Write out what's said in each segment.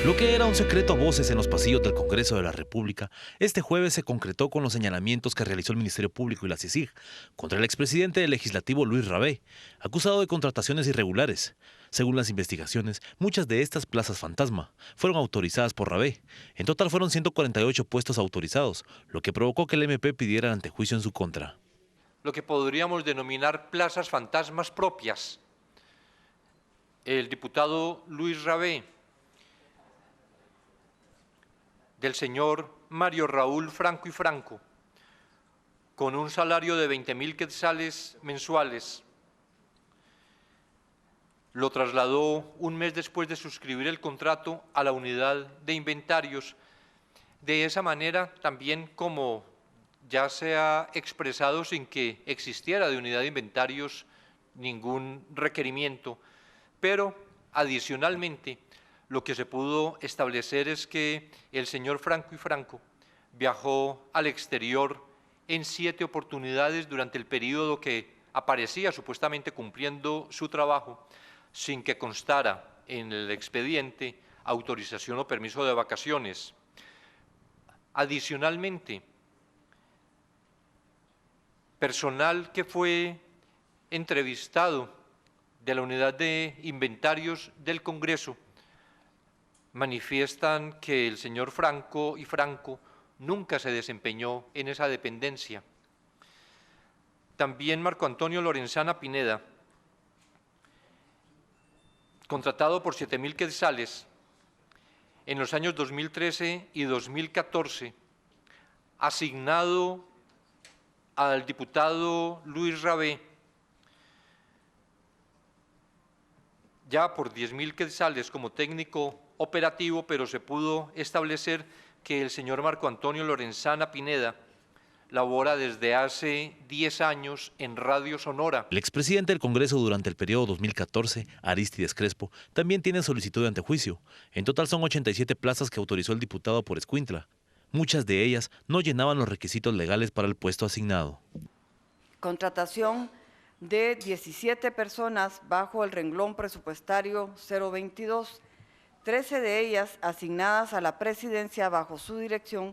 Lo que era un secreto a voces en los pasillos del Congreso de la República, este jueves se concretó con los señalamientos que realizó el Ministerio Público y la CICIG contra el expresidente del Legislativo Luis Rabé, acusado de contrataciones irregulares. Según las investigaciones, muchas de estas plazas fantasma fueron autorizadas por Rabé. En total fueron 148 puestos autorizados, lo que provocó que el MP pidiera el antejuicio en su contra. Lo que podríamos denominar plazas fantasmas propias. El diputado Luis Rabé, del señor Mario Raúl Franco y Franco, con un salario de 20.000 quetzales mensuales, lo trasladó un mes después de suscribir el contrato a la unidad de inventarios. De esa manera, también como ya se ha expresado sin que existiera de unidad de inventarios ningún requerimiento, pero adicionalmente, lo que se pudo establecer es que el señor Franco y Franco viajó al exterior en 7 oportunidades durante el periodo que aparecía supuestamente cumpliendo su trabajo, sin que constara en el expediente autorización o permiso de vacaciones. Adicionalmente, personal que fue entrevistado de la unidad de inventarios del Congreso manifiestan que el señor Franco y Franco nunca se desempeñó en esa dependencia. También Marco Antonio Lorenzana Pineda, contratado por 7.000 quetzales en los años 2013 y 2014, asignado al diputado Luis Rabé, ya por 10.000 quetzales como técnico operativo, pero se pudo establecer que el señor Marco Antonio Lorenzana Pineda labora desde hace 10 años en Radio Sonora. El expresidente del Congreso durante el periodo 2014, Arístides Crespo, también tiene solicitud de antejuicio. En total son 87 plazas que autorizó el diputado por Escuintla. Muchas de ellas no llenaban los requisitos legales para el puesto asignado. Contratación de 17 personas bajo el renglón presupuestario 022, 13 de ellas asignadas a la presidencia bajo su dirección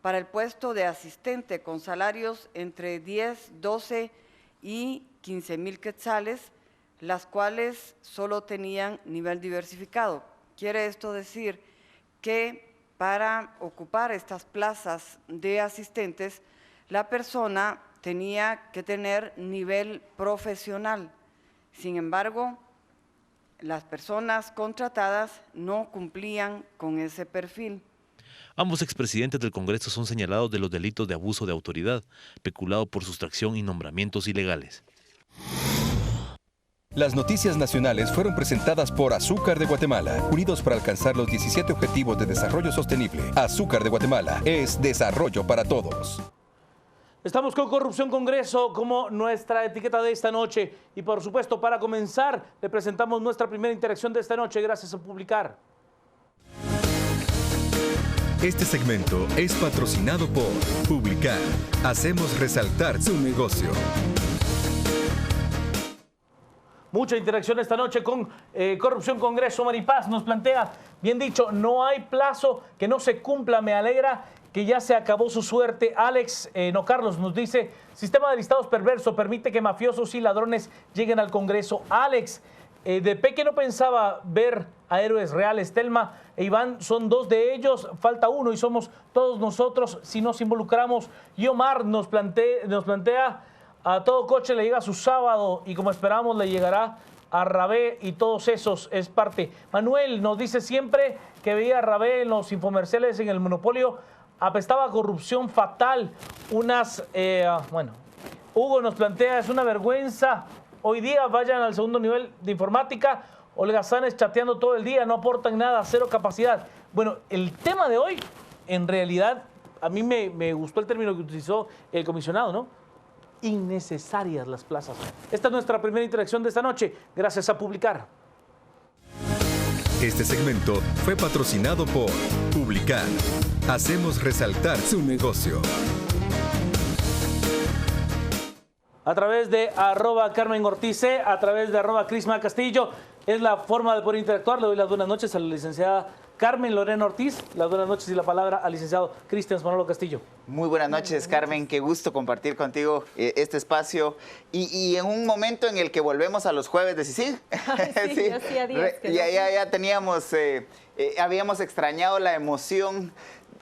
para el puesto de asistente con salarios entre 10, 12 y 15.000 quetzales, las cuales solo tenían nivel diversificado. Quiere esto decir que para ocupar estas plazas de asistentes, la persona tenía que tener nivel profesional. Sin embargo, las personas contratadas no cumplían con ese perfil. Ambos expresidentes del Congreso son señalados de los delitos de abuso de autoridad, peculado por sustracción y nombramientos ilegales. Las noticias nacionales fueron presentadas por Azúcar de Guatemala, unidos para alcanzar los 17 Objetivos de Desarrollo Sostenible. Azúcar de Guatemala es desarrollo para todos. Estamos con Corrupción Congreso como nuestra etiqueta de esta noche y por supuesto para comenzar le presentamos nuestra primera interacción de esta noche. Gracias a Publicar. Este segmento es patrocinado por Publicar. Hacemos resaltar su negocio. Mucha interacción esta noche con Corrupción Congreso. Maripaz nos plantea, bien dicho, no hay plazo que no se cumpla. Me alegra que ya se acabó su suerte. Alex, no Carlos, nos dice, sistema de listados perverso permite que mafiosos y ladrones lleguen al Congreso. Alex, de pequeño pensaba ver a héroes reales. Telma e Iván son 2 de ellos, falta uno y somos todos nosotros si nos involucramos. Y Omar nos plantea, a todo coche le llega su sábado y como esperamos le llegará a Rabé y todos esos es parte. Manuel nos dice siempre que veía a Rabé en los infomerciales en el monopolio, apestaba corrupción fatal. Hugo nos plantea, es una vergüenza. Hoy día vayan al segundo nivel de informática, holgazanes chateando todo el día, no aportan nada, cero capacidad. Bueno, el tema de hoy, en realidad, a mí me gustó el término que utilizó el comisionado, ¿no? Innecesarias las plazas. Esta es nuestra primera interacción de esta noche. Gracias a Publicar. Este segmento fue patrocinado por Publicar. Hacemos resaltar su negocio. A través de @Carmen Ortiz, a través de @Crisma Castillo. es la forma de poder interactuar. Le doy las buenas noches a la licenciada Carmen Lorena Ortiz, las buenas noches y la palabra al licenciado Cristian Manolo Castillo. Muy buenas noches, Carmen. Qué gusto compartir contigo este espacio y en un momento en el que volvemos a los jueves de CICIG. Sí, sí. Hacía días que ya teníamos, habíamos extrañado la emoción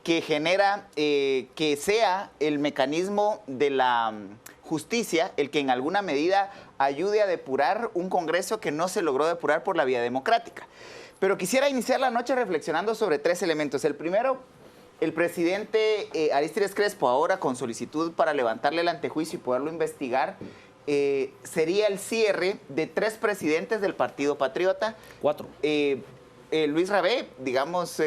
que genera que sea el mecanismo de la justicia el que en alguna medida ayude a depurar un Congreso que no se logró depurar por la vía democrática. Pero quisiera iniciar la noche reflexionando sobre 3 elementos. El primero, el presidente Arístides Crespo, ahora con solicitud para levantarle el antejuicio y poderlo investigar, sería el cierre de 3 presidentes del Partido Patriota. 4. Luis Rabé, digamos...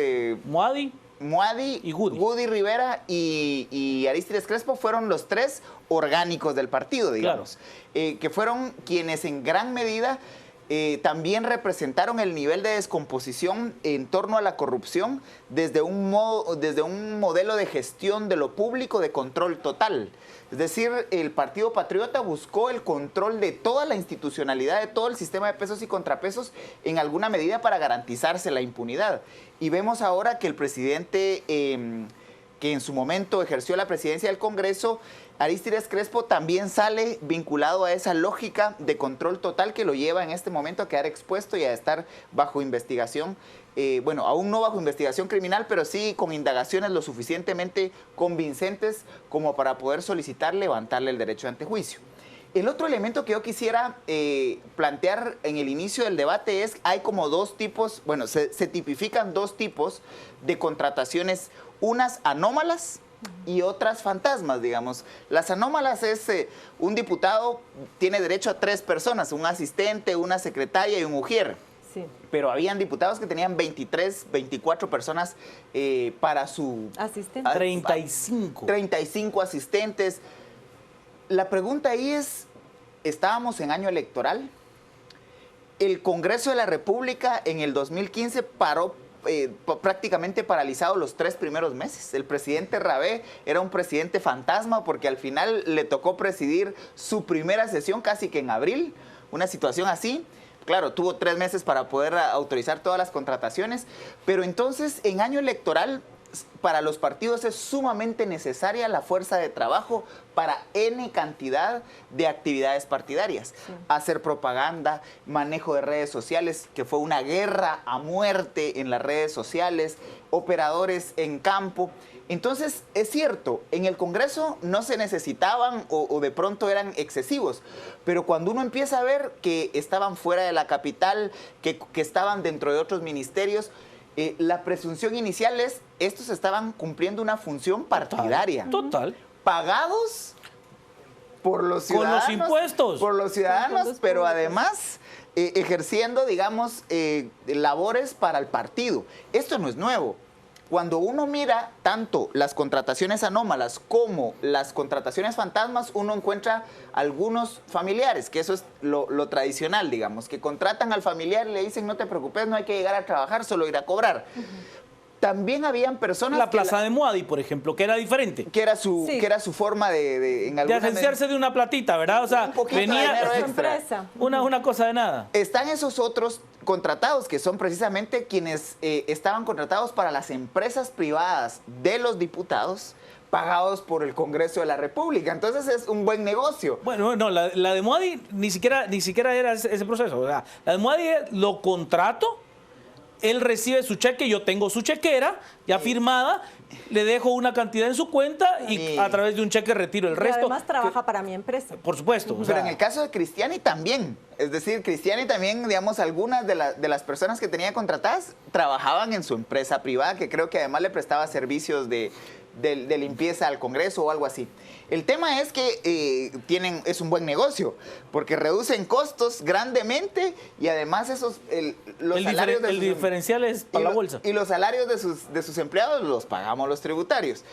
Muadi y Goody Rivera y Arístides Crespo fueron los 3 orgánicos del partido, digamos. Claro. Que fueron quienes en gran medida... también representaron el nivel de descomposición en torno a la corrupción desde un modelo de gestión de lo público de control total. Es decir, el Partido Patriota buscó el control de toda la institucionalidad, de todo el sistema de pesos y contrapesos en alguna medida para garantizarse la impunidad. Y vemos ahora que el presidente que en su momento ejerció la presidencia del Congreso, Arístides Crespo, también sale vinculado a esa lógica de control total que lo lleva en este momento a quedar expuesto y a estar bajo investigación. Bueno, aún no bajo investigación criminal, pero sí con indagaciones lo suficientemente convincentes como para poder solicitar levantarle el derecho de antejuicio. El otro elemento que yo quisiera plantear en el inicio del debate es, hay como 2 tipos, bueno, se tipifican 2 tipos de contrataciones, unas anómalas y otras fantasmas, digamos. Las anómalas es un diputado tiene derecho a 3 personas, un asistente, una secretaria y un ujier. Sí. Pero habían diputados que tenían 23, 24 personas para su... Asistente. 35 asistentes. La pregunta ahí es, estábamos en año electoral. El Congreso de la República en el 2015 paró prácticamente paralizado los 3 primeros meses. El presidente Rabé era un presidente fantasma porque al final le tocó presidir su primera sesión casi que en abril, una situación así. Claro, tuvo 3 meses para poder autorizar todas las contrataciones, pero entonces en año electoral para los partidos es sumamente necesaria la fuerza de trabajo para N cantidad de actividades partidarias. Sí. Hacer propaganda, manejo de redes sociales, que fue una guerra a muerte en las redes sociales, operadores en campo. Entonces, es cierto, en el Congreso no se necesitaban o de pronto eran excesivos, pero cuando uno empieza a ver que estaban fuera de la capital, que estaban dentro de otros ministerios, la presunción inicial es, estos estaban cumpliendo una función partidaria. Total. Pagados por los ciudadanos. Con los impuestos. Por los ciudadanos, pero además ejerciendo, digamos, labores para el partido. Esto no es nuevo. Cuando uno mira tanto las contrataciones anómalas como las contrataciones fantasmas, uno encuentra algunos familiares, que eso es lo tradicional, digamos, que contratan al familiar y le dicen, no te preocupes, no hay que llegar a trabajar, solo ir a cobrar. También habían personas... La plaza de Muadi, por ejemplo, que era diferente. Que era su forma de agenciarse de una platita, ¿verdad? O sea, venía una cosa de nada. Están esos otros contratados, que son precisamente quienes estaban contratados para las empresas privadas de los diputados, pagados por el Congreso de la República. Entonces es un buen negocio. Bueno, no, la de Muadi ni siquiera era ese proceso. O sea, la de Muadi lo contrato, él recibe su cheque, yo tengo su chequera ya firmada, le dejo una cantidad en su cuenta y a través de un cheque retiro el resto. Además trabaja para mi empresa. Por supuesto. Pero en el caso de Cristiani también. Es decir, Cristiani también, digamos, algunas de las personas que tenía contratadas trabajaban en su empresa privada, que creo que además le prestaba servicios de limpieza al Congreso o algo así. El tema es que es un buen negocio, porque reducen costos grandemente y además el diferencial es para la bolsa. Y los salarios de sus empleados los pagamos los tributarios.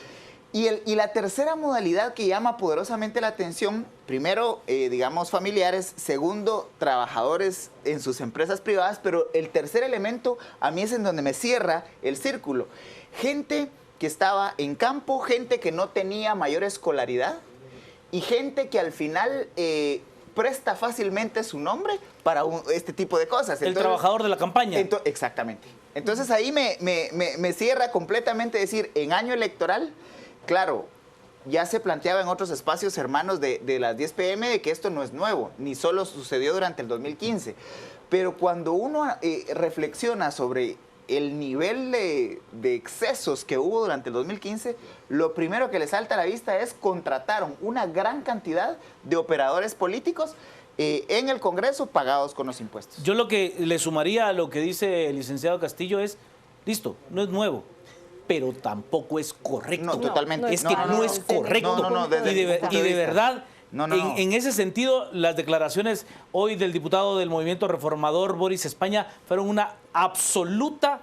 Y la tercera modalidad que llama poderosamente la atención, primero, digamos, familiares, segundo, trabajadores en sus empresas privadas, pero el tercer elemento a mí es en donde me cierra el círculo. Gente que estaba en campo, gente que no tenía mayor escolaridad y gente que al final presta fácilmente su nombre para este tipo de cosas. El trabajador de la campaña. Exactamente. Entonces ahí me cierra completamente decir, en año electoral, claro, ya se planteaba en otros espacios hermanos de las 10 p.m. de que esto no es nuevo, ni solo sucedió durante el 2015. Pero cuando uno reflexiona sobre el nivel de excesos que hubo durante el 2015, lo primero que le salta a la vista es contrataron una gran cantidad de operadores políticos en el Congreso pagados con los impuestos. Yo lo que le sumaría a lo que dice el licenciado Castillo es, listo, no es nuevo, pero tampoco es correcto. No, totalmente. Es que no es correcto. Y de verdad, en ese sentido, las declaraciones hoy del diputado del Movimiento Reformador, Boris España, fueron una absoluta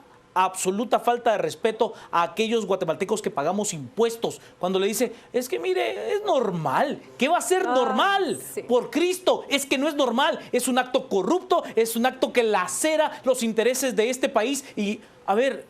falta de respeto a aquellos guatemaltecos que pagamos impuestos. Cuando le dice, es que mire, es normal. ¿Qué va a ser normal? Sí. Por Cristo, es que no es normal. Es un acto corrupto, es un acto que lacera los intereses de este país. Y, a ver,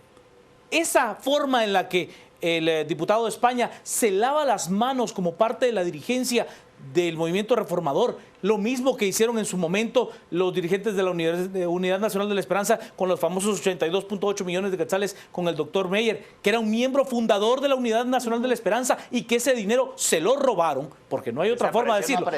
esa forma en la que el diputado de España se lava las manos como parte de la dirigencia del Movimiento Reformador, lo mismo que hicieron en su momento los dirigentes de la Unidad Nacional de la Esperanza con los famosos 82.8 millones de quetzales con el doctor Meyer, que era un miembro fundador de la Unidad Nacional de la Esperanza y que ese dinero se lo robaron, porque no hay otra forma de decirlo.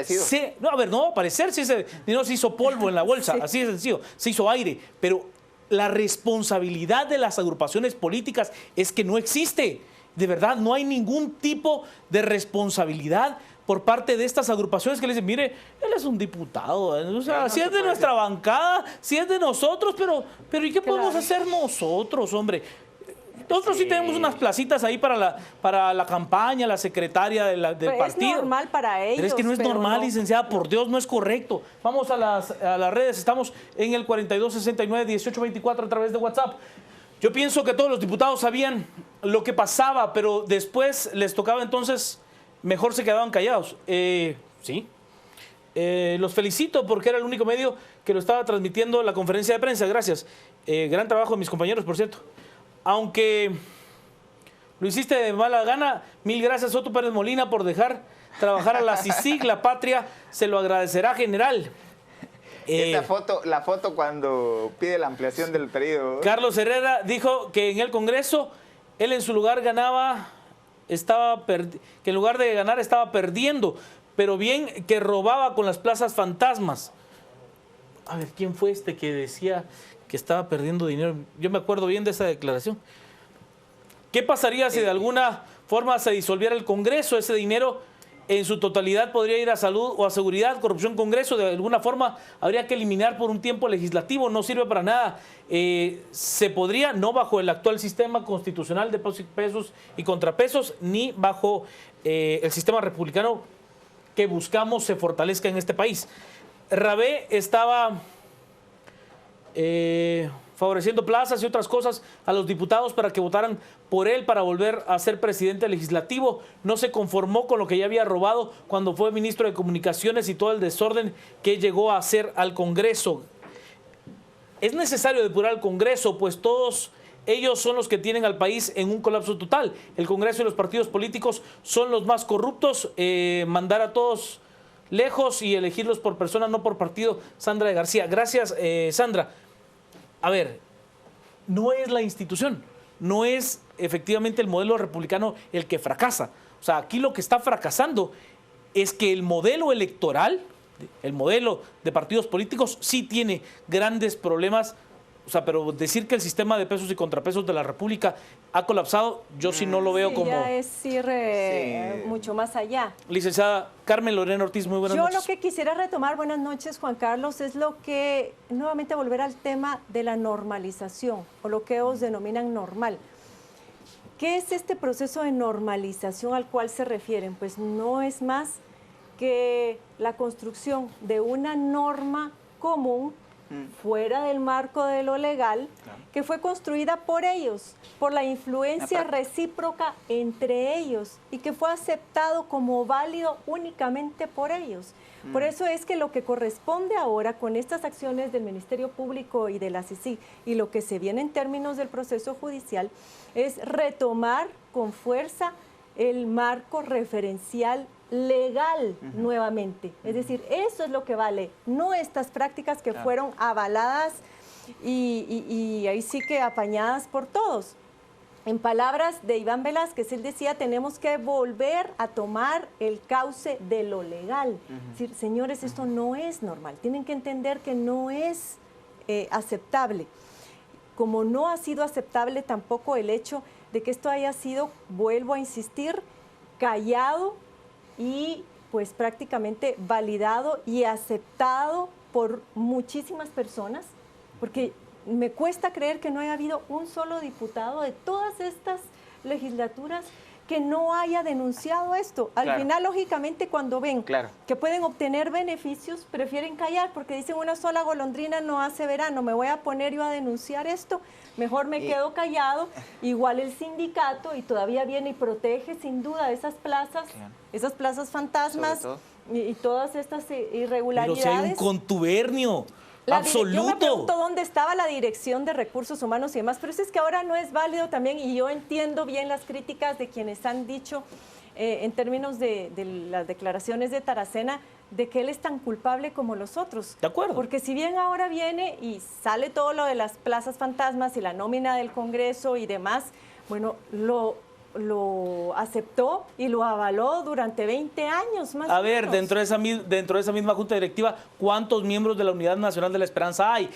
No va a aparecer si ese dinero se hizo polvo en la bolsa, así de sencillo, se hizo aire, pero la responsabilidad de las agrupaciones políticas es que no existe. De verdad, no hay ningún tipo de responsabilidad por parte de estas agrupaciones que le dicen, mire, él es un diputado, o sea, si es de nuestra bancada, si es de nosotros, pero ¿y qué podemos hacer nosotros, hombre? Nosotros sí tenemos unas placitas ahí para la campaña, la secretaria del partido. Es normal para ellos. Pero es que no es normal, licenciada, por Dios, no es correcto. Vamos a las redes, estamos en el 4269-1824 a través de WhatsApp. Yo pienso que todos los diputados sabían lo que pasaba, pero después les tocaba entonces, mejor se quedaban callados. Sí. Los felicito porque era el único medio que lo estaba transmitiendo la conferencia de prensa. Gracias. Gran trabajo de mis compañeros, por cierto. Aunque lo hiciste de mala gana, mil gracias, Soto Pérez Molina, por dejar trabajar a la CICIG. La patria se lo agradecerá, general. La foto cuando pide la ampliación del periodo. Carlos Herrera dijo que en el Congreso él en su lugar ganaba, que en lugar de ganar estaba perdiendo, pero bien que robaba con las plazas fantasmas. A ver, ¿quién fue este que decía que estaba perdiendo dinero? Yo me acuerdo bien de esa declaración. ¿Qué pasaría si de alguna forma se disolviera el Congreso? Ese dinero en su totalidad podría ir a salud o a seguridad, corrupción, Congreso. De alguna forma habría que eliminar por un tiempo legislativo, no sirve para nada. Se podría, no bajo el actual sistema constitucional de pesos y contrapesos, ni bajo el sistema republicano que buscamos se fortalezca en este país. Rabé estaba favoreciendo plazas y otras cosas a los diputados para que votaran por él para volver a ser presidente legislativo. No se conformó con lo que ya había robado cuando fue ministro de Comunicaciones y todo el desorden que llegó a hacer al Congreso. Es necesario depurar al Congreso, pues todos ellos son los que tienen al país en un colapso total. El Congreso y los partidos políticos son los más corruptos. Mandar a todos lejos y elegirlos por persona, no por partido. Sandra de García. Gracias, Sandra. A ver, no es la institución, no es efectivamente el modelo republicano el que fracasa. O sea, aquí lo que está fracasando es que el modelo electoral, el modelo de partidos políticos sí tiene grandes problemas. O sea, pero decir que el sistema de pesos y contrapesos de la República ha colapsado, yo sí no lo veo como... Ya es ir mucho más allá. Licenciada Carmen Lorena Ortiz, muy buenas noches. Yo lo que quisiera retomar, buenas noches, Juan Carlos, es lo que, nuevamente volver al tema de la normalización, o lo que ellos denominan normal. ¿Qué es este proceso de normalización al cual se refieren? Pues no es más que la construcción de una norma común fuera del marco de lo legal, que fue construida por ellos, por la influencia recíproca entre ellos y que fue aceptado como válido únicamente por ellos. Por eso es que lo que corresponde ahora con estas acciones del Ministerio Público y de la CICIG y lo que se viene en términos del proceso judicial es retomar con fuerza el marco referencial legal nuevamente. Es decir, eso es lo que vale, no estas prácticas que fueron avaladas y ahí sí que apañadas por todos. En palabras de Iván Velázquez, él decía, tenemos que volver a tomar el cauce de lo legal. Es decir, señores, esto no es normal, tienen que entender que no es aceptable. Como no ha sido aceptable tampoco el hecho de que esto haya sido, vuelvo a insistir, callado y pues prácticamente validado y aceptado por muchísimas personas, porque me cuesta creer que no haya habido un solo diputado de todas estas legislaturas que no haya denunciado esto. Al final, lógicamente, cuando ven que pueden obtener beneficios, prefieren callar porque dicen una sola golondrina no hace verano, me voy a poner yo a denunciar esto, mejor me quedo callado. Igual el sindicato y todavía viene y protege sin duda esas plazas fantasmas y todas estas irregularidades. Pero si hay un contubernio absoluto. Yo me pregunto dónde estaba la Dirección de Recursos Humanos y demás, pero eso es que ahora no es válido también, y yo entiendo bien las críticas de quienes han dicho en términos de las declaraciones de Taracena, de que él es tan culpable como los otros. De acuerdo. Porque si bien ahora viene y sale todo lo de las plazas fantasmas y la nómina del Congreso y demás, bueno, lo aceptó y lo avaló durante 20 años más. A ver, dentro de esa misma junta directiva, ¿cuántos miembros de la Unidad Nacional de la Esperanza hay?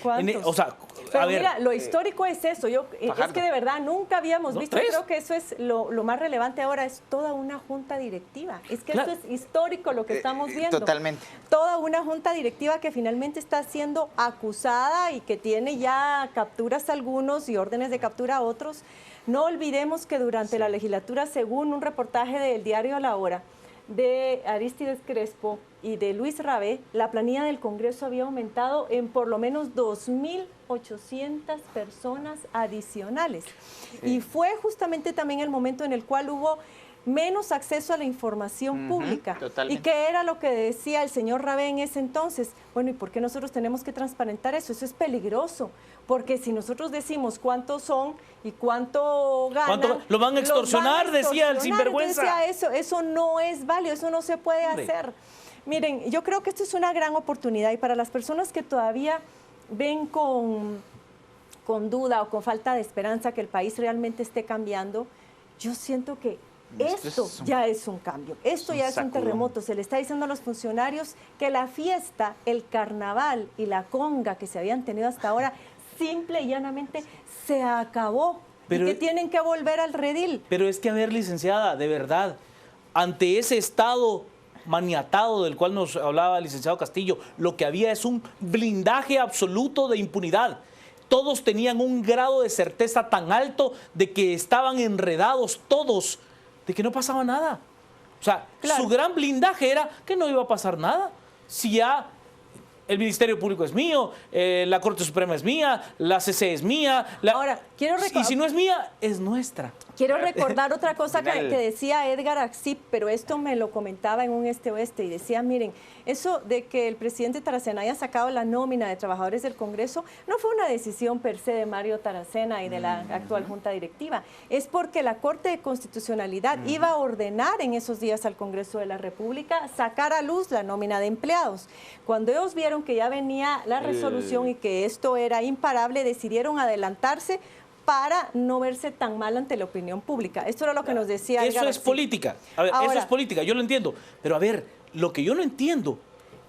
Pero mira, lo histórico es eso. Es que de verdad nunca habíamos visto. Tres. Creo que eso es lo más relevante ahora, es toda una junta directiva. Es que esto es histórico lo que estamos viendo. Totalmente. Toda una junta directiva que finalmente está siendo acusada y que tiene ya capturas a algunos y órdenes de captura a otros. No olvidemos que durante la legislatura, según un reportaje del diario La Hora, de Arístides Crespo y de Luis Rabé, la planilla del Congreso había aumentado en por lo menos 2.800 personas adicionales. Y fue justamente también el momento en el cual hubo menos acceso a la información pública. Totalmente. ¿Y qué era lo que decía el señor Rabé en ese entonces? Bueno, ¿y por qué nosotros tenemos que transparentar eso? Eso es peligroso, porque si nosotros decimos cuántos son y cuánto ganan... Lo van a extorsionar, decía el sinvergüenza. Decía eso no es válido, eso no se puede hacer. Miren, yo creo que esto es una gran oportunidad y para las personas que todavía ven con duda o con falta de esperanza que el país realmente esté cambiando, yo siento que esto ya es un cambio, esto ya es un terremoto. Se le está diciendo a los funcionarios que la fiesta, el carnaval y la conga que se habían tenido hasta ahora, simple y llanamente se acabó. Pero, y que tienen que volver al redil. Pero es que, a ver, licenciada, de verdad, ante ese estado maniatado del cual nos hablaba el licenciado Castillo, lo que había es un blindaje absoluto de impunidad. Todos tenían un grado de certeza tan alto de que estaban enredados todos, de que no pasaba nada. O sea, su gran blindaje era que no iba a pasar nada. Si ya el Ministerio Público es mío, la Corte Suprema es mía, la CC es mía. Ahora, quiero recordar... Y si no es mía, es nuestra. Quiero recordar otra cosa que decía Edgar Axip, pero esto me lo comentaba en un este-oeste y decía, miren, eso de que el presidente Taracena haya sacado la nómina de trabajadores del Congreso no fue una decisión per se de Mario Taracena y de la actual Junta Directiva, es porque la Corte de Constitucionalidad iba a ordenar en esos días al Congreso de la República sacar a luz la nómina de empleados. Cuando ellos vieron que ya venía la resolución y que esto era imparable, decidieron adelantarse para no verse tan mal ante la opinión pública. Esto era lo que nos decía Edgar Eso es política. A ver, eso es política, yo lo entiendo. Pero a ver, lo que yo no entiendo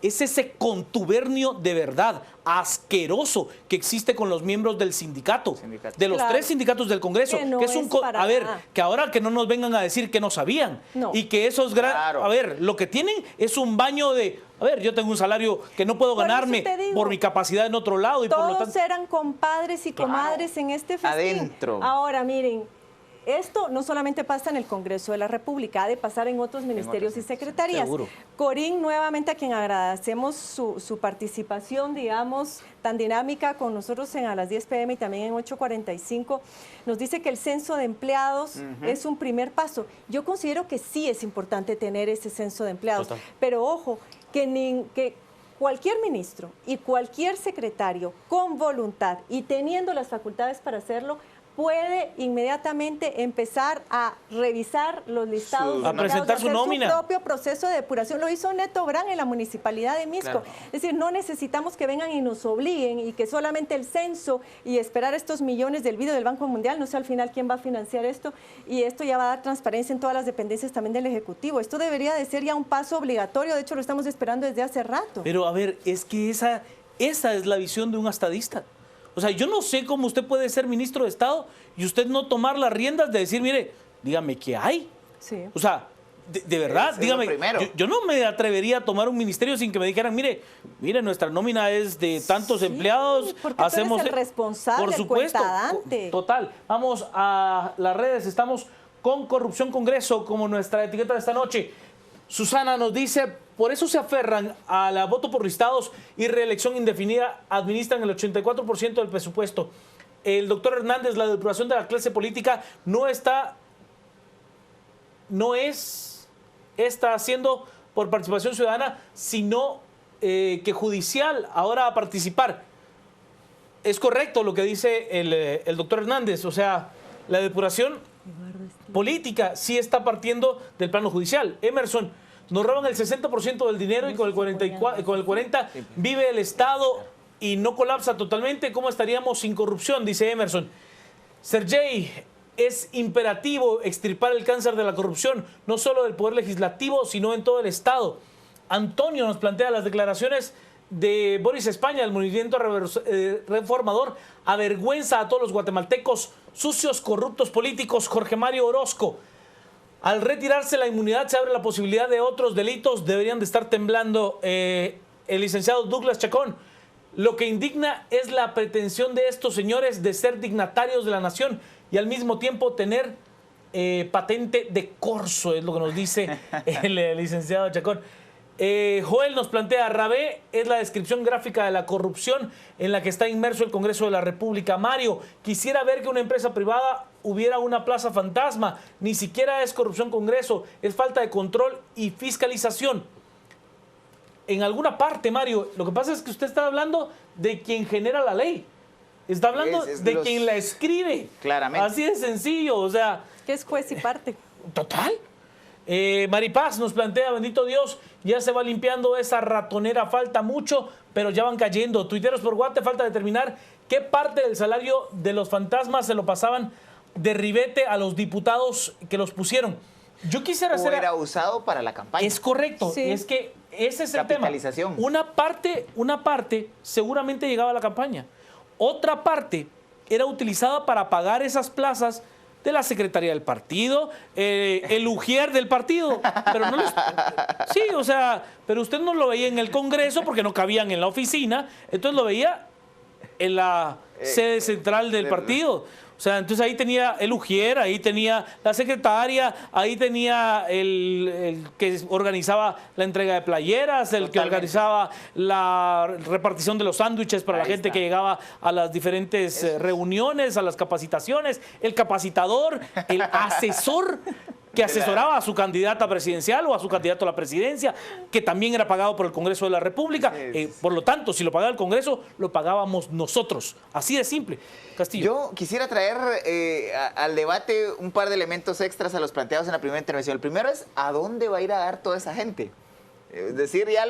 es ese contubernio de verdad asqueroso que existe con los miembros del sindicato. De los 3 sindicatos del Congreso. Que es un a ver, que ahora que no nos vengan a decir que no sabían. Y que esos a ver, lo que tienen es un baño de... A ver, yo tengo un salario que no puedo ganarme por mi capacidad en otro lado. Y todos por lo tanto... eran compadres y comadres en este festín. Adentro. Ahora, miren, esto no solamente pasa en el Congreso de la República, ha de pasar en otros ministerios y secretarías. Seguro. Corín, nuevamente a quien agradecemos su participación, digamos, tan dinámica con nosotros a las 10 p.m. y también en 8:45, nos dice que el censo de empleados es un primer paso. Yo considero que sí es importante tener ese censo de empleados, pero ojo, que cualquier ministro y cualquier secretario con voluntad y teniendo las facultades para hacerlo, puede inmediatamente empezar a revisar los listados, a presentar su nómina, su propio proceso de depuración. Lo hizo Neto Brand en la municipalidad de Misco. Claro. Es decir, no necesitamos que vengan y nos obliguen y que solamente el censo y esperar estos millones del video del Banco Mundial, no sé al final quién va a financiar esto, y esto ya va a dar transparencia en todas las dependencias también del Ejecutivo. Esto debería de ser ya un paso obligatorio, de hecho lo estamos esperando desde hace rato. Pero a ver, es que esa es la visión de un estadista. O sea, yo no sé cómo usted puede ser ministro de Estado y usted no tomar las riendas de decir, mire, dígame qué hay. Sí. O sea, de verdad, dígame, yo no me atrevería a tomar un ministerio sin que me dijeran, mire, nuestra nómina es de tantos empleados, porque hacemos... tú eres el responsable, por supuesto, cuentadante. Total. Vamos a las redes, estamos con Corrupción Congreso como nuestra etiqueta de esta noche. Susana nos dice, por eso se aferran a la voto por listados y reelección indefinida, administran el 84% del presupuesto. El doctor Hernández, la depuración de la clase política no está haciendo por participación ciudadana, sino que judicial ahora va a participar. Es correcto lo que dice el doctor Hernández, o sea, la depuración política sí está partiendo del plano judicial. Emerson, nos roban el 60% del dinero y con el 40% vive el Estado y no colapsa totalmente. ¿Cómo estaríamos sin corrupción? Dice Emerson. Sergey, es imperativo extirpar el cáncer de la corrupción, no solo del Poder Legislativo, sino en todo el Estado. Antonio nos plantea las declaraciones de Boris España, el movimiento reformador, avergüenza a todos los guatemaltecos sucios, corruptos políticos. Jorge Mario Orozco, al retirarse la inmunidad se abre la posibilidad de otros delitos, deberían de estar temblando. El licenciado Douglas Chacón, lo que indigna es la pretensión de estos señores de ser dignatarios de la nación y al mismo tiempo tener patente de corso, es lo que nos dice el licenciado Chacón. Joel nos plantea, Rabé es la descripción gráfica de la corrupción en la que está inmerso el Congreso de la República. Mario, quisiera ver que una empresa privada hubiera una plaza fantasma. Ni siquiera es corrupción Congreso, es falta de control y fiscalización. En alguna parte, Mario, lo que pasa es que usted está hablando de quien genera la ley. Está hablando de quien la escribe. Claramente. Así de sencillo, o sea... Que es juez y parte. Total. Maripaz nos plantea, bendito Dios, ya se va limpiando esa ratonera, falta mucho, pero ya van cayendo. Tuiteros por Guate, falta determinar qué parte del salario de los fantasmas se lo pasaban de ribete a los diputados que los pusieron. Yo quisiera hacer... era usado para la campaña. Es correcto, sí. Es que ese es el tema. Capitalización. Una parte seguramente llegaba a la campaña. Otra parte era utilizada para pagar esas plazas de la secretaría del partido, el ujier del partido. Pero no les... Sí, o sea, pero usted no lo veía en el Congreso porque no cabían en la oficina, entonces lo veía en la sede central del partido. O sea, entonces ahí tenía el ujier, ahí tenía la secretaria, ahí tenía el que organizaba la entrega de playeras, el que organizaba la repartición de los sándwiches para la gente que llegaba a las diferentes reuniones, a las capacitaciones, el capacitador, el asesor que asesoraba a su candidata presidencial o a su candidato a la presidencia, que también era pagado por el Congreso de la República. Por lo tanto, si lo pagaba el Congreso, lo pagábamos nosotros. Así de simple. Castillo. Yo quisiera traer al debate un par de elementos extras a los planteados en la primera intervención. El primero es, ¿a dónde va a ir a dar toda esa gente? Es decir, ya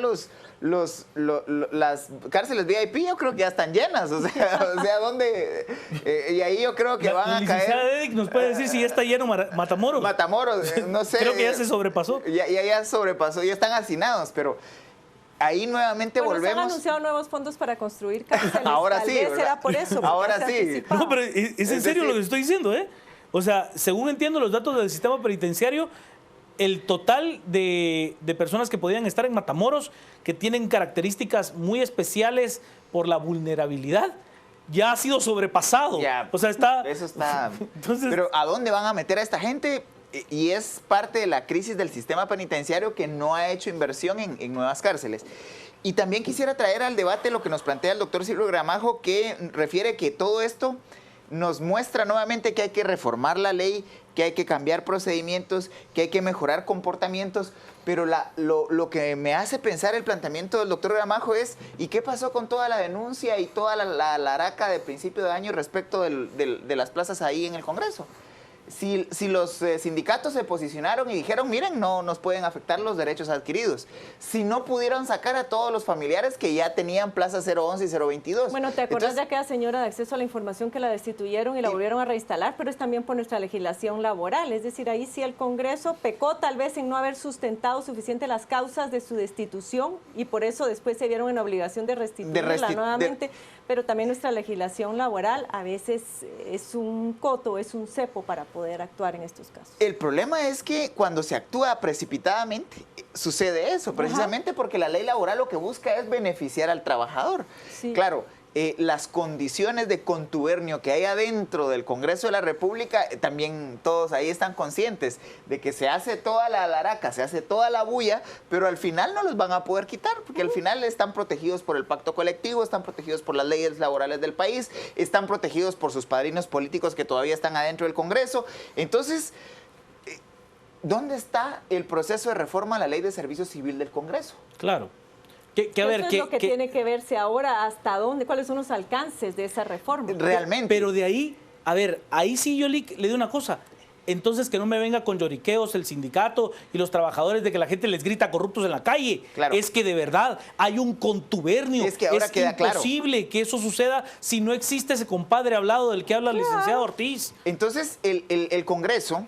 las cárceles VIP yo creo que ya están llenas, o sea, ¿dónde? Y ahí yo creo que van a caer... Edic nos puede decir si ya está lleno Matamoros. Matamoros, no sé. Creo que ya se sobrepasó. Ya sobrepasó, ya están hacinados, pero ahí nuevamente volvemos... Se han anunciado nuevos fondos para construir cárceles. Ahora Tal sí, vez ¿verdad? será por eso. Ahora sí. No, pero es en serio lo que estoy diciendo, ¿eh? O sea, según entiendo los datos del sistema penitenciario, el total de personas que podían estar en Matamoros, que tienen características muy especiales por la vulnerabilidad, ya ha sido sobrepasado. Ya, o sea, está... Eso está... Entonces, pero ¿a dónde van a meter a esta gente? Y es parte de la crisis del sistema penitenciario que no ha hecho inversión en nuevas cárceles. Y también quisiera traer al debate lo que nos plantea el doctor Silvio Gramajo, que refiere que todo esto nos muestra nuevamente que hay que reformar la ley, que hay que cambiar procedimientos, que hay que mejorar comportamientos, pero lo que me hace pensar el planteamiento del doctor Gramajo es, ¿y qué pasó con toda la denuncia y toda la araca de principio de año respecto de las plazas ahí en el Congreso? Si los sindicatos se posicionaron y dijeron, miren, no nos pueden afectar los derechos adquiridos. Si no pudieron sacar a todos los familiares que ya tenían plaza 011 y 022. Bueno, ¿te acordás de aquella señora de acceso a la información que la destituyeron y la volvieron a reinstalar? Pero es también por nuestra legislación laboral. Es decir, ahí sí el Congreso pecó tal vez en no haber sustentado suficiente las causas de su destitución y por eso después se vieron en obligación de restituirla nuevamente. Pero también nuestra legislación laboral a veces es un coto, es un cepo para poder actuar en estos casos. El problema es que cuando se actúa precipitadamente sucede eso, precisamente porque la ley laboral lo que busca es beneficiar al trabajador. Sí. Claro, las condiciones de contubernio que hay adentro del Congreso de la República, también todos ahí están conscientes de que se hace toda la alaraca, se hace toda la bulla, pero al final no los van a poder quitar, porque al final están protegidos por el pacto colectivo, están protegidos por las leyes laborales del país, están protegidos por sus padrinos políticos que todavía están adentro del Congreso. Entonces, ¿dónde está el proceso de reforma a la Ley de Servicio Civil del Congreso? Claro. Eso es lo que tiene que verse ahora, hasta dónde, cuáles son los alcances de esa reforma. Realmente. Pero de ahí, a ver, ahí sí yo le digo una cosa. Entonces que no me venga con lloriqueos el sindicato y los trabajadores de que la gente les grita corruptos en la calle. Claro. Es que de verdad hay un contubernio. Es que ahora queda claro. Es imposible que eso suceda si no existe ese compadre hablado del que habla el licenciado Ortiz. Entonces, el Congreso,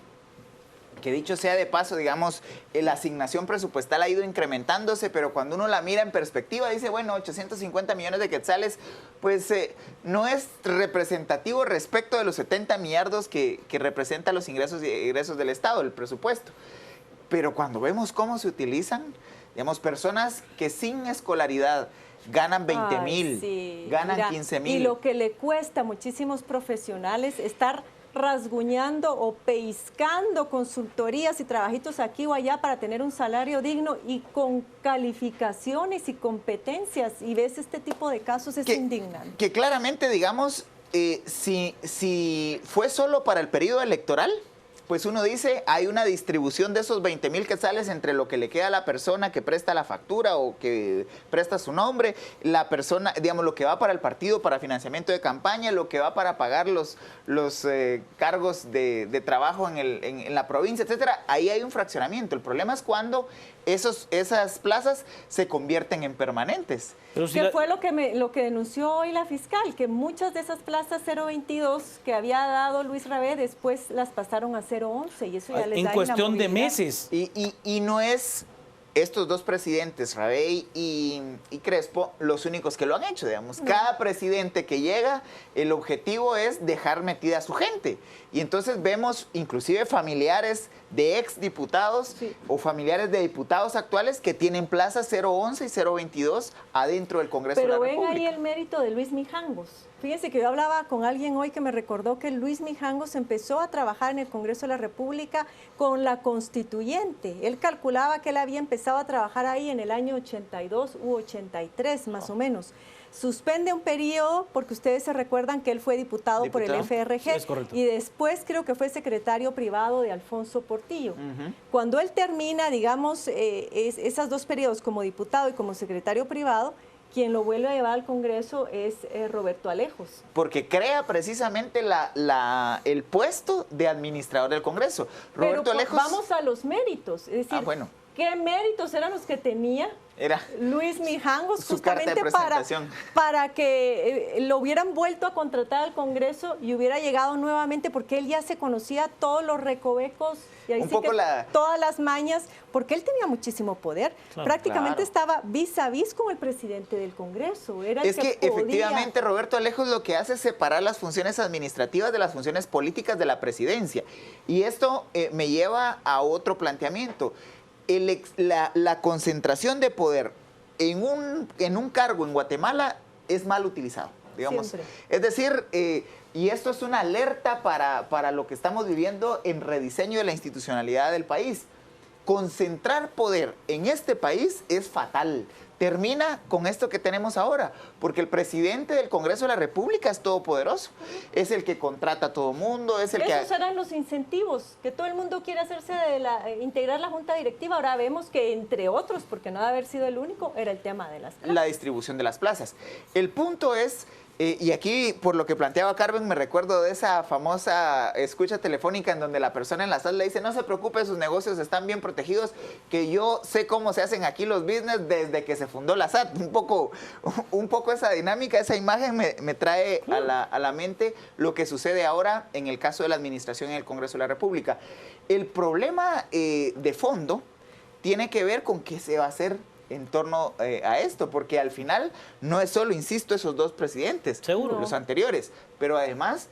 que dicho sea de paso, digamos, la asignación presupuestal ha ido incrementándose, pero cuando uno la mira en perspectiva, dice, bueno, 850 millones de quetzales, pues no es representativo respecto de los 70 millardos que representan los ingresos y egresos del Estado, el presupuesto. Pero cuando vemos cómo se utilizan, digamos, personas que sin escolaridad ganan 20,000, sí, ganan mira, 15,000. Y lo que le cuesta a muchísimos profesionales estar rasguñando o peiscando consultorías y trabajitos aquí o allá para tener un salario digno y con calificaciones y competencias, y ves este tipo de casos, es indignante. Que claramente, digamos, si fue solo para el periodo electoral, pues uno dice, hay una distribución de esos 20,000 quetzales entre lo que le queda a la persona que presta la factura o que presta su nombre, la persona, digamos, lo que va para el partido, para financiamiento de campaña, lo que va para pagar los cargos de trabajo en la provincia, etcétera. Ahí hay un fraccionamiento. El problema es cuando esas plazas se convierten en permanentes. ¿Qué fue lo que denunció hoy la fiscal? Que muchas de esas plazas 022 que había dado Luis Rabé después las pasaron a 011 y eso ya les da en cuestión de meses. Y no es estos dos presidentes, Rabé y Crespo, los únicos que lo han hecho, digamos. Cada presidente que llega, el objetivo es dejar metida a su gente. Y entonces vemos inclusive familiares de exdiputados o familiares de diputados actuales que tienen plazas 011 y 022 adentro del Congreso de la República. Pero ven ahí el mérito de Luis Mijangos. Fíjense que yo hablaba con alguien hoy que me recordó que Luis Mijangos empezó a trabajar en el Congreso de la República con la Constituyente. Él calculaba que él había empezado a trabajar ahí en el año 82 u 83 más o menos. Suspende un periodo porque ustedes se recuerdan que él fue diputado por el FRG, es correcto, y después creo que fue secretario privado de Alfonso Portillo. Cuando él termina, digamos, esos dos periodos como diputado y como secretario privado, quien lo vuelve a llevar al Congreso es Roberto Alejos. Porque crea precisamente el puesto de administrador del Congreso. Roberto Alejos. Vamos a los méritos, es decir, ¿qué méritos eran los que tenía Luis Mijangos justamente para que lo hubieran vuelto a contratar al Congreso y hubiera llegado nuevamente, porque él ya se conocía todos los recovecos y ahí todas las mañas, porque él tenía muchísimo poder. Prácticamente estaba vis a vis con el presidente del Congreso. Es que efectivamente Roberto Alejos lo que hace es separar las funciones administrativas de las funciones políticas de la presidencia. Y esto me lleva a otro planteamiento. La concentración de poder en un cargo en Guatemala es mal utilizado, digamos. Siempre. Es decir, y esto es una alerta para lo que estamos viviendo en rediseño de la institucionalidad del país. concentrar poder en este país es fatal. Termina con esto que tenemos ahora, porque el presidente del Congreso de la República es todopoderoso, es el que contrata a todo mundo, es el que... Esos serán los incentivos, que todo el mundo quiere hacerse de integrar la junta directiva. Ahora vemos que, entre otros, porque no debe haber sido el único, era el tema de las plazas. La distribución de las plazas. El punto es... y aquí, por lo que planteaba Carmen, me recuerdo de esa famosa escucha telefónica en donde la persona en la sala le dice: no se preocupe, sus negocios están bien protegidos, que yo sé cómo se hacen aquí los business desde que se fundó la SAT. Un poco esa dinámica, esa imagen me trae a la mente lo que sucede ahora en el caso de la administración en el Congreso de la República. El problema de fondo tiene que ver con qué se va a hacer en torno a esto, porque al final no es solo, insisto, esos dos presidentes, seguro, los anteriores, pero además,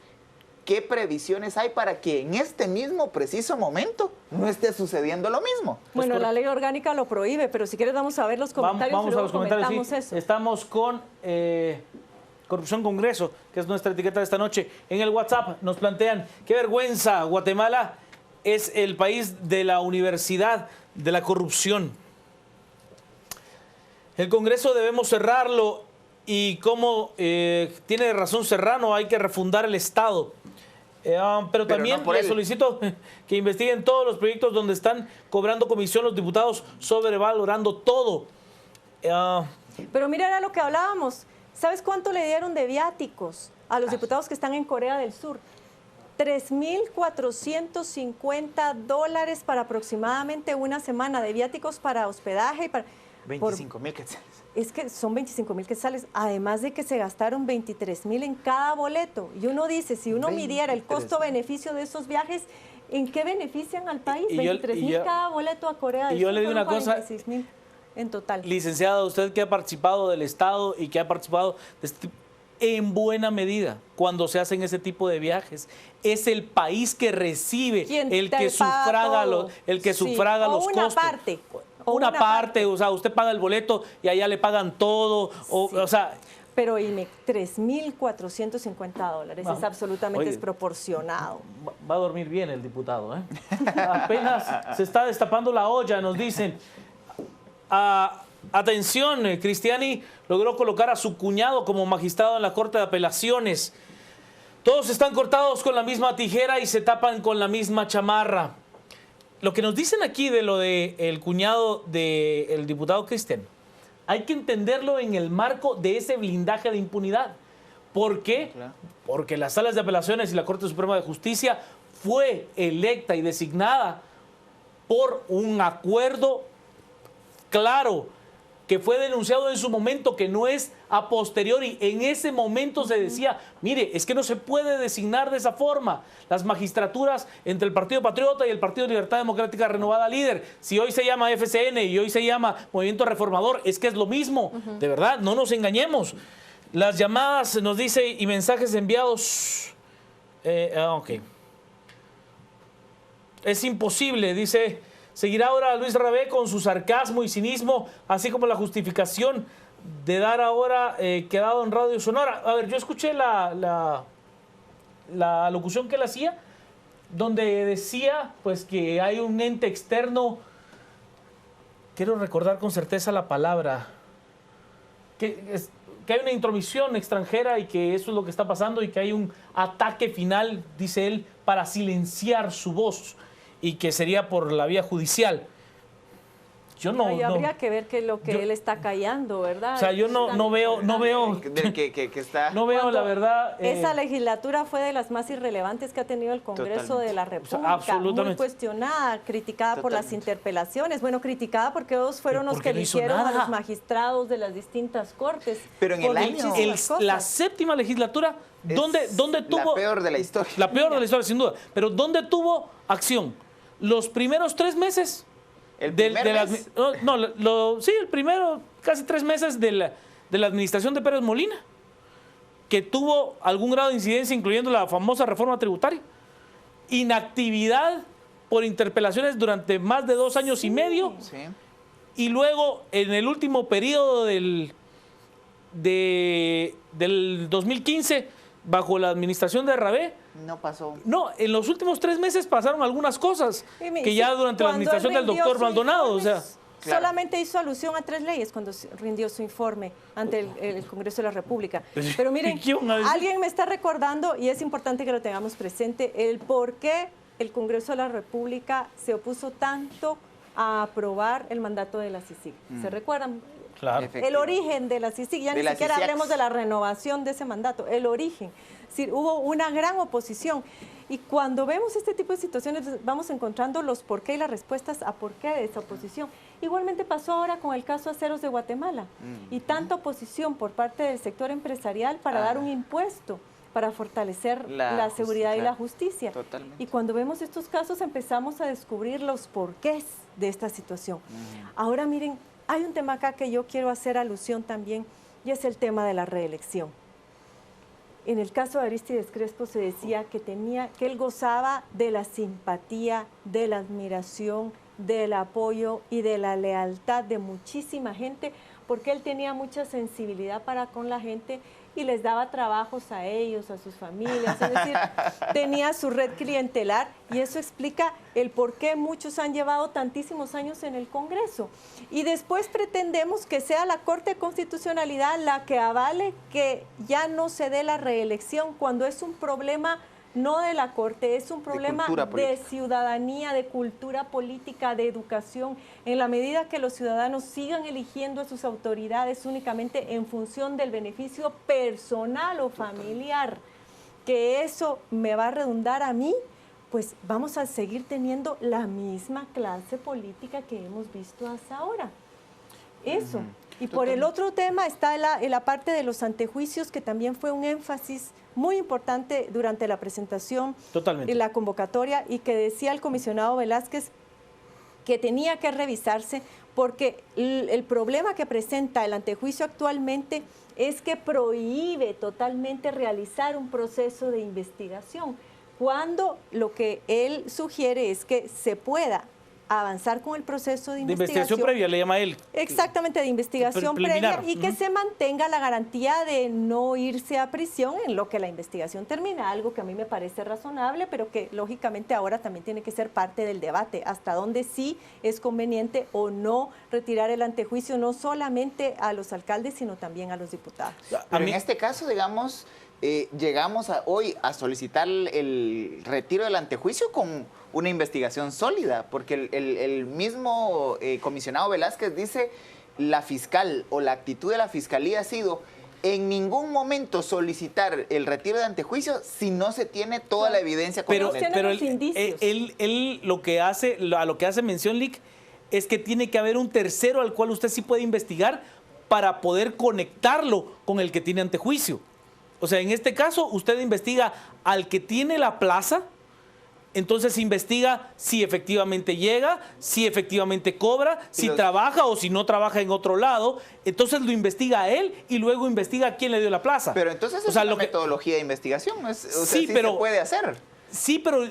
¿qué previsiones hay para que en este mismo preciso momento no esté sucediendo lo mismo? Bueno, la ley orgánica lo prohíbe, pero si quieres vamos a ver los comentarios. Vamos a los comentarios, sí. Eso. Estamos con Corrupción Congreso, que es nuestra etiqueta de esta noche. En el WhatsApp nos plantean: qué vergüenza, Guatemala es el país de la universidad de la corrupción. El Congreso debemos cerrarlo y como tiene razón Serrano, hay que refundar el Estado. Pero también no les solicito que investiguen todos los proyectos donde están cobrando comisión los diputados, sobrevalorando todo. Pero mira, era lo que hablábamos. ¿Sabes cuánto le dieron de viáticos a los diputados que están en Corea del Sur? $3,450 para aproximadamente una semana de viáticos para hospedaje y para... 25,000 quetzales. Es que son 25,000 quetzales, además de que se gastaron 23,000 en cada boleto. Y uno dice, si uno midiera el costo-beneficio de esos viajes, ¿en qué benefician al país? 23,000 cada boleto a Corea del Sur. Y yo le digo una cosa, 46,000 en total. Licenciada, usted que ha participado del Estado y que ha participado de este tipo, en buena medida, cuando se hacen ese tipo de viajes, es el país que recibe, el que sufraga los costos. Una parte, o sea, usted paga el boleto y allá le pagan todo, o sea... Pero $3,450 es absolutamente desproporcionado. Va a dormir bien el diputado, ¿eh? Apenas se está destapando la olla, nos dicen. Atención, Cristiani logró colocar a su cuñado como magistrado en la Corte de Apelaciones. Todos están cortados con la misma tijera y se tapan con la misma chamarra. Lo que nos dicen aquí de lo del cuñado del diputado Cristian, hay que entenderlo en el marco de ese blindaje de impunidad. ¿Por qué? Porque las salas de apelaciones y la Corte Suprema de Justicia fue electa y designada por un acuerdo claro que fue denunciado en su momento, que no es a posteriori. En ese momento se decía, mire, es que no se puede designar de esa forma las magistraturas entre el Partido Patriota y el Partido de Libertad Democrática Renovada Líder. Si hoy se llama FCN y hoy se llama Movimiento Reformador, es que es lo mismo. De verdad, no nos engañemos. Las llamadas, nos dice, y mensajes enviados... ok. Es imposible, dice... Seguirá ahora Luis Rabé con su sarcasmo y cinismo, así como la justificación de dar ahora quedado en Radio Sonora. A ver, yo escuché la locución que él hacía, donde decía pues que hay un ente externo, quiero recordar con certeza la palabra, que hay una intromisión extranjera y que eso es lo que está pasando y que hay un ataque final, dice él, para silenciar su voz, y que sería por la vía judicial. Yo no... Y habría que ver qué es lo que él está callando, ¿verdad? O sea, yo no veo... que está... No veo, la verdad... Esa legislatura fue de las más irrelevantes que ha tenido el Congreso de la República. O sea, absolutamente. Muy cuestionada, criticada por las interpelaciones. Bueno, criticada porque ellos fueron los que eligieron a los magistrados de las distintas cortes. Pero en el año... La séptima legislatura, ¿dónde tuvo... La peor de la historia. La peor de la historia, sin duda. Pero ¿dónde tuvo acción? Los primeros 3 meses... ¿El primer mes? Sí, el primero, casi 3 meses de la administración de Pérez Molina, que tuvo algún grado de incidencia, incluyendo la famosa reforma tributaria. Inactividad por interpelaciones durante más de 2 años y medio. Sí. Y luego, en el último periodo del 2015, bajo la administración de Rabé, No pasó. no, en los últimos 3 meses pasaron algunas cosas que ya durante la Cuando administración él del rindió doctor su Maldonado, o informe, sea... Claro. solamente hizo alusión a 3 leyes cuando rindió su informe ante el Congreso de la República. Pero miren, ¿Qué iban a decir? alguien me está recordando, y es importante que lo tengamos presente, el por qué el Congreso de la República se opuso tanto a aprobar el mandato de la CICIG. ¿Se recuerdan? Claro. El origen de la CICIG, ya De ni la siquiera CICIAX. hablemos de la renovación de ese mandato, el origen. Es decir, hubo una gran oposición. Y cuando vemos este tipo de situaciones, vamos encontrando los por qué y las respuestas a por qué de esa oposición. Igualmente pasó ahora con el caso Aceros de Guatemala. Y tanta oposición por parte del sector empresarial para dar un impuesto, para fortalecer la seguridad y la justicia. Totalmente. Y cuando vemos estos casos empezamos a descubrir los porqués de esta situación. Ahora miren, hay un tema acá que yo quiero hacer alusión también, y es el tema de la reelección. En el caso de Arístides Crespo se decía que él gozaba de la simpatía, de la admiración, del apoyo y de la lealtad de muchísima gente, porque él tenía mucha sensibilidad para con la gente y les daba trabajos a ellos, a sus familias, es decir, tenía su red clientelar, y eso explica el por qué muchos han llevado tantísimos años en el Congreso. Y después pretendemos que sea la Corte de Constitucionalidad la que avale que ya no se dé la reelección, cuando es un problema no de la Corte, es un problema de ciudadanía, de cultura política, de educación. En la medida que los ciudadanos sigan eligiendo a sus autoridades únicamente en función del beneficio personal o familiar, que eso me va a redundar a mí, pues vamos a seguir teniendo la misma clase política que hemos visto hasta ahora. Eso. Y por el otro tema está la parte de los antejuicios, que también fue un énfasis muy importante durante la presentación y la convocatoria, y que decía el comisionado Velázquez que tenía que revisarse, porque el problema que presenta el antejuicio actualmente es que prohíbe totalmente realizar un proceso de investigación, cuando lo que él sugiere es que se pueda avanzar con el proceso de investigación previa, le llama él. Exactamente, de investigación previa, y que se mantenga la garantía de no irse a prisión en lo que la investigación termina, algo que a mí me parece razonable, pero que lógicamente ahora también tiene que ser parte del debate, hasta dónde sí es conveniente o no retirar el antejuicio, no solamente a los alcaldes, sino también a los diputados. Pero en este caso, digamos, llegamos hoy a solicitar el retiro del antejuicio con una investigación sólida, porque el mismo comisionado Velázquez dice, la fiscal o la actitud de la fiscalía ha sido en ningún momento solicitar el retiro de antejuicio si no se tiene toda la evidencia. Pero él lo que hace, a lo que hace mención, Lic, es que tiene que haber un tercero al cual usted sí puede investigar para poder conectarlo con el que tiene antejuicio. O sea, en este caso, usted investiga al que tiene la plaza, entonces investiga si efectivamente llega, si efectivamente cobra, si trabaja o si no trabaja en otro lado. Entonces lo investiga a él y luego investiga a quién le dio la plaza. Pero entonces es una metodología de investigación, sí se puede hacer. Sí, pero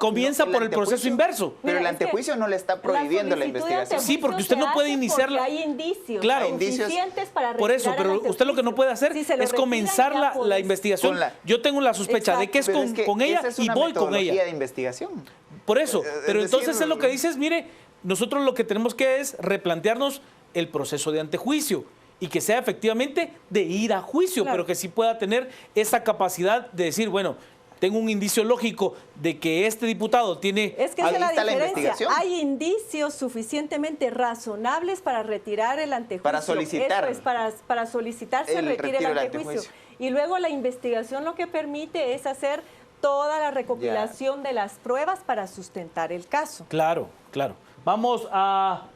comienza por el proceso inverso. Pero el antejuicio no le está prohibiendo la investigación. Sí, porque usted no puede iniciarla. Hay indicios, claro, suficientes para por eso, pero usted lo que no puede hacer es comenzar la investigación. Yo tengo la sospecha de que es con ella y voy con ella. De investigación. Por eso, pero entonces es lo que dices, mire, nosotros lo que tenemos que es replantearnos el proceso de antejuicio y que sea efectivamente de ir a juicio, pero que sí pueda tener esa capacidad de decir, bueno, tengo un indicio lógico de que este diputado tiene... Es que esa es la diferencia. Hay indicios suficientemente razonables para retirar el antejuicio. Para solicitar. Eso es, para solicitar se retire el antejuicio. Y luego la investigación lo que permite es hacer toda la recopilación de las pruebas para sustentar el caso. Claro, claro. Vamos a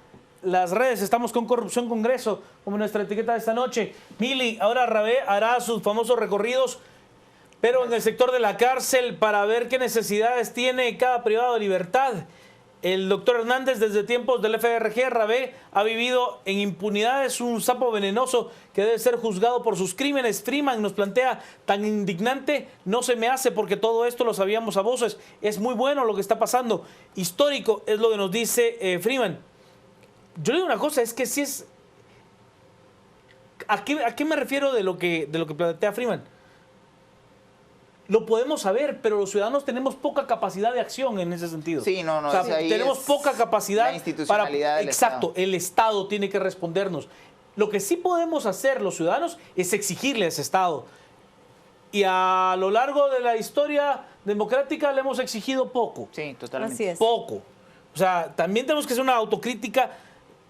las redes. Estamos con Corrupción Congreso, como nuestra etiqueta de esta noche. Mili, ahora Rabé hará sus famosos recorridos, pero en el sector de la cárcel, para ver qué necesidades tiene cada privado de libertad. El doctor Hernández, desde tiempos del FRG, Rabé, ha vivido en impunidad. Es un sapo venenoso que debe ser juzgado por sus crímenes. Freeman nos plantea, tan indignante no se me hace, porque todo esto lo sabíamos a voces. Es muy bueno lo que está pasando. Histórico es lo que nos dice Freeman. Yo le digo una cosa, es que si es... ¿A qué me refiero de lo que plantea Freeman? lo podemos saber, pero los ciudadanos tenemos poca capacidad de acción en ese sentido. Sí, no, O sea, ahí tenemos es poca capacidad la institucionalidad del exacto, Estado. el Estado tiene que respondernos. Lo que sí podemos hacer los ciudadanos es exigirle a ese Estado. Y a lo largo de la historia democrática le hemos exigido poco. Sí, totalmente. Así es. Poco. O sea, también tenemos que hacer una autocrítica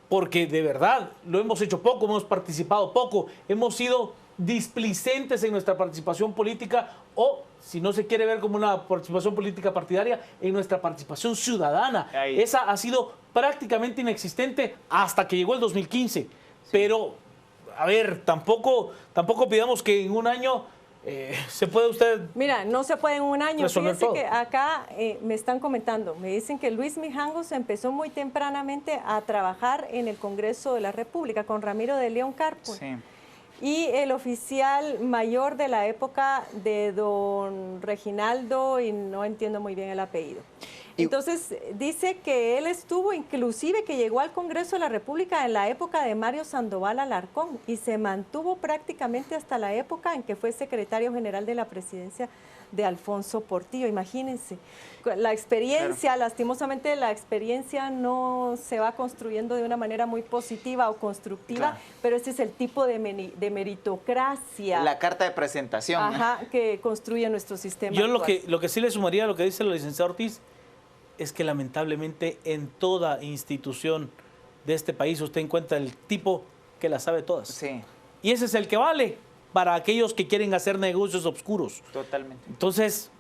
porque de verdad lo hemos hecho poco, hemos participado poco, hemos sido displicentes en nuestra participación política o, si no se quiere ver como una participación política partidaria, en nuestra participación ciudadana. Ahí. Esa ha sido prácticamente inexistente hasta que llegó el 2015. Sí. Pero, a ver, tampoco pidamos que en un año se puede usted... Mira, no se puede en un año. resolver Fíjense todo. que acá me están comentando, me dicen que Luis Mijangos empezó muy tempranamente a trabajar en el Congreso de la República con Ramiro de León Carpo. Sí. Y el oficial mayor de la época de don Reginaldo, y no entiendo muy bien el apellido. Entonces, dice que él estuvo, inclusive que llegó al Congreso de la República en la época de Mario Sandoval Alarcón y se mantuvo prácticamente hasta la época en que fue secretario general de la presidencia de Alfonso Portillo. Imagínense, la experiencia, claro, lastimosamente la experiencia no se va construyendo de una manera muy positiva o constructiva, claro, pero ese es el tipo de meritocracia. La carta de presentación. Ajá, que construye nuestro sistema. Yo lo que sí le sumaría a lo que dice la licenciada Ortiz es que lamentablemente en toda institución de este país usted encuentra el tipo que la sabe todas. Sí. Y ese es el que vale para aquellos que quieren hacer negocios oscuros. Totalmente. Entonces,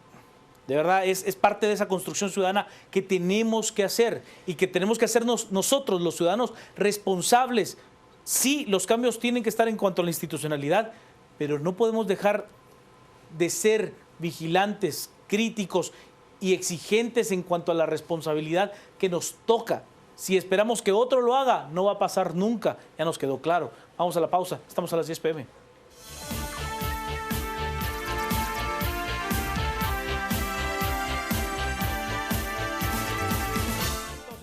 de verdad, es parte de esa construcción ciudadana que tenemos que hacer y que tenemos que hacernos nosotros, los ciudadanos, responsables. Sí, los cambios tienen que estar en cuanto a la institucionalidad, pero no podemos dejar de ser vigilantes, críticos y exigentes en cuanto a la responsabilidad que nos toca. Si esperamos que otro lo haga, no va a pasar nunca. Ya nos quedó claro. Vamos a la pausa. Estamos a las 10 p.m.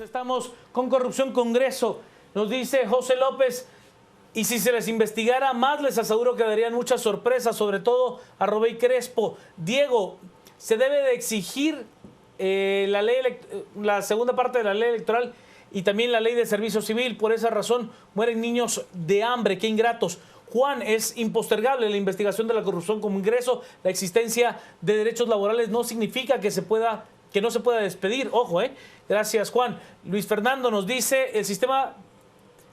Estamos con Corrupción Congreso. Nos dice José López, y si se les investigara más, les aseguro que darían muchas sorpresas, sobre todo a Robey Crespo. Diego, se debe de exigir la segunda parte de la ley electoral y también la ley de servicio civil. Por esa razón mueren niños de hambre. Qué ingratos. Juan, es impostergable la investigación de la corrupción como ingreso. La existencia de derechos laborales no significa que no se pueda despedir. Ojo, Gracias, Juan. Luis Fernando nos dice, el sistema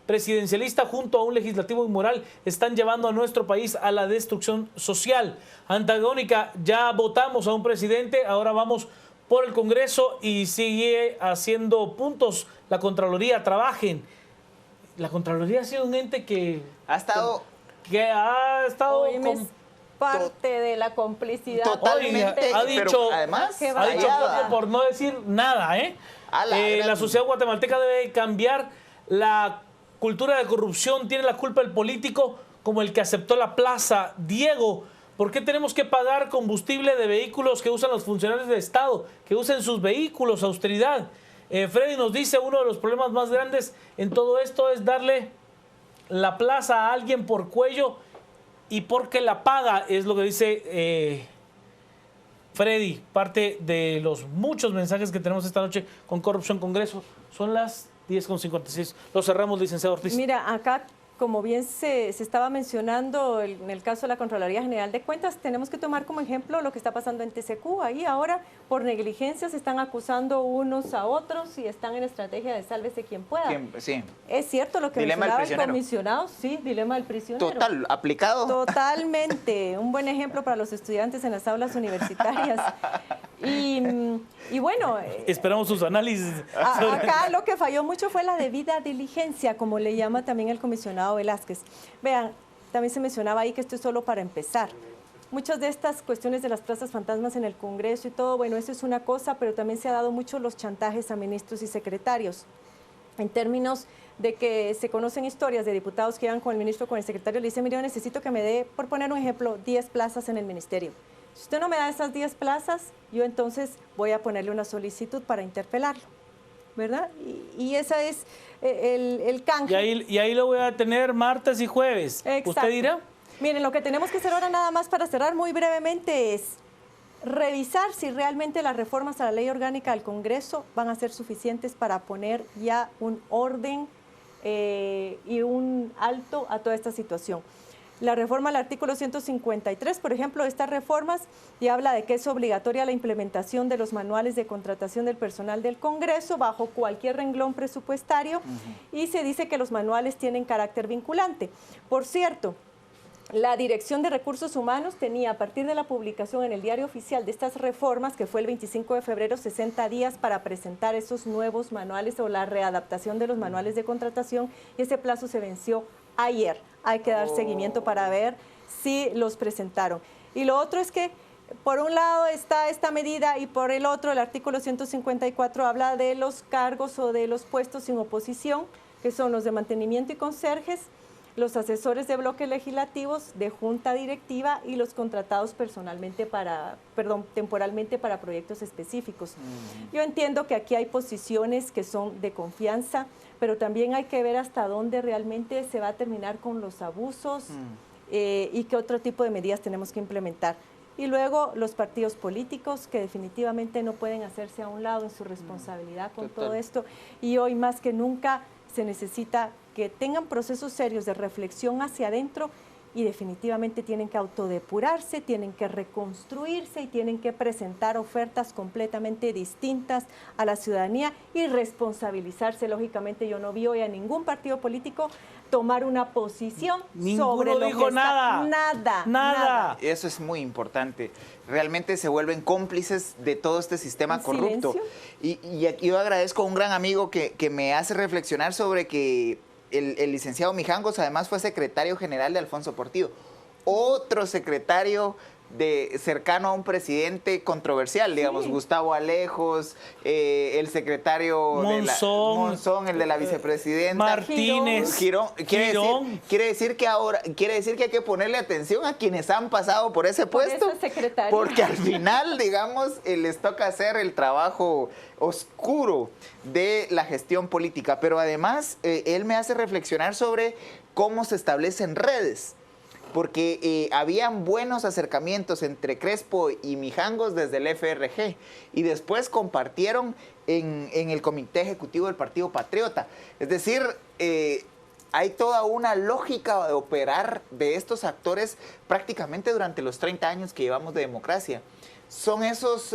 presidencialista junto a un legislativo inmoral están llevando a nuestro país a la destrucción social. Antagónica, ya votamos a un presidente, ahora vamos por el Congreso y sigue haciendo puntos. La Contraloría, trabajen. La Contraloría ha sido un ente que ha estado parte de la complicidad. Totalmente. Ha dicho, pero además, ha dicho poco por no decir nada. La sociedad guatemalteca debe cambiar la cultura de corrupción. Tiene la culpa el político como el que aceptó la plaza. Diego, ¿por qué tenemos que pagar combustible de vehículos que usan los funcionarios del Estado? Que usen sus vehículos, austeridad. Freddy nos dice, uno de los problemas más grandes en todo esto es darle la plaza a alguien por cuello y porque la paga, es lo que dice Freddy. Parte de los muchos mensajes que tenemos esta noche con Corrupción Congreso. Son las 10:56. Lo cerramos, licenciado Ortiz. Mira, acá, como bien se estaba mencionando en el caso de la Contraloría General de Cuentas, tenemos que tomar como ejemplo lo que está pasando en TCQ. Ahí ahora, por negligencia, se están acusando unos a otros y están en estrategia de sálvese quien pueda. Sí. Es cierto lo que mencionaba el comisionado, sí, dilema del prisionero. Total, aplicado. Totalmente, un buen ejemplo para los estudiantes en las aulas universitarias. Y bueno... Esperamos sus análisis. Acá lo que falló mucho fue la debida diligencia, como le llama también el comisionado Velázquez. Vean, también se mencionaba ahí que esto es solo para empezar. Muchas de estas cuestiones de las plazas fantasmas en el Congreso y todo, bueno, eso es una cosa, pero también se ha dado mucho los chantajes a ministros y secretarios. En términos de que se conocen historias de diputados que iban con el ministro, con el secretario, le dicen, mire, yo necesito que me dé, por poner un ejemplo, 10 plazas en el ministerio. Si usted no me da esas 10 plazas, yo entonces voy a ponerle una solicitud para interpelarlo, ¿verdad? Y esa es el canje. Y ahí lo voy a tener martes y jueves. Exacto. ¿Usted dirá? Miren, lo que tenemos que hacer ahora nada más para cerrar muy brevemente es revisar si realmente las reformas a la ley orgánica del Congreso van a ser suficientes para poner ya un orden y un alto a toda esta situación. La reforma al artículo 153, por ejemplo, estas reformas ya habla de que es obligatoria la implementación de los manuales de contratación del personal del Congreso bajo cualquier renglón presupuestario y se dice que los manuales tienen carácter vinculante. Por cierto, la Dirección de Recursos Humanos tenía, a partir de la publicación en el Diario Oficial de estas reformas, que fue el 25 de febrero, 60 días para presentar esos nuevos manuales o la readaptación de los manuales de contratación, y ese plazo se venció ayer. Hay que dar seguimiento para ver si los presentaron. Y lo otro es que, por un lado está esta medida y por el otro, el artículo 154 habla de los cargos o de los puestos sin oposición, que son los de mantenimiento y conserjes, los asesores de bloques legislativos, de junta directiva y los contratados temporalmente para proyectos específicos. Yo entiendo que aquí hay posiciones que son de confianza, pero también hay que ver hasta dónde realmente se va a terminar con los abusos y qué otro tipo de medidas tenemos que implementar. Y luego los partidos políticos, que definitivamente no pueden hacerse a un lado en su responsabilidad con todo esto. Y hoy más que nunca se necesita que tengan procesos serios de reflexión hacia adentro y definitivamente tienen que autodepurarse, tienen que reconstruirse y tienen que presentar ofertas completamente distintas a la ciudadanía y responsabilizarse. Lógicamente yo no vi hoy a ningún partido político tomar una posición sobre lo que dijo nada. Nada. Eso es muy importante. Realmente se vuelven cómplices de todo este sistema corrupto. Y aquí yo agradezco a un gran amigo que me hace reflexionar sobre que el licenciado Mijangos además fue secretario general de Alfonso Portillo, otro secretario cercano a un presidente controversial, digamos, Gustavo Alejos, el secretario Monzón, el de la vicepresidenta, Martínez, Girón. Quiere decir que hay que ponerle atención a quienes han pasado por ese puesto, porque al final, digamos, les toca hacer el trabajo oscuro de la gestión política. Pero además, él me hace reflexionar sobre cómo se establecen redes, porque habían buenos acercamientos entre Crespo y Mijangos desde el FRG y después compartieron en el Comité Ejecutivo del Partido Patriota. Es decir, hay toda una lógica de operar de estos actores prácticamente durante los 30 años que llevamos de democracia. Son esos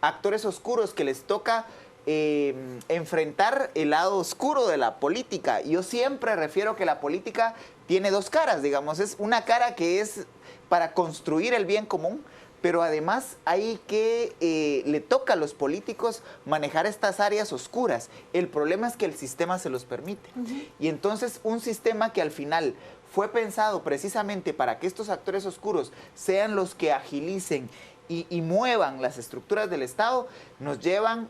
actores oscuros que les toca enfrentar el lado oscuro de la política. Yo siempre refiero que la política tiene dos caras, digamos. Es una cara que es para construir el bien común, pero además hay que le toca a los políticos manejar estas áreas oscuras. El problema es que el sistema se los permite. Y entonces un sistema que al final fue pensado precisamente para que estos actores oscuros sean los que agilicen y muevan las estructuras del Estado, nos llevan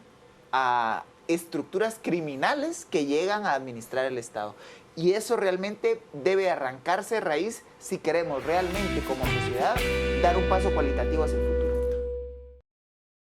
a estructuras criminales que llegan a administrar el Estado. Y eso realmente debe arrancarse de raíz si queremos realmente como sociedad dar un paso cualitativo hacia el futuro.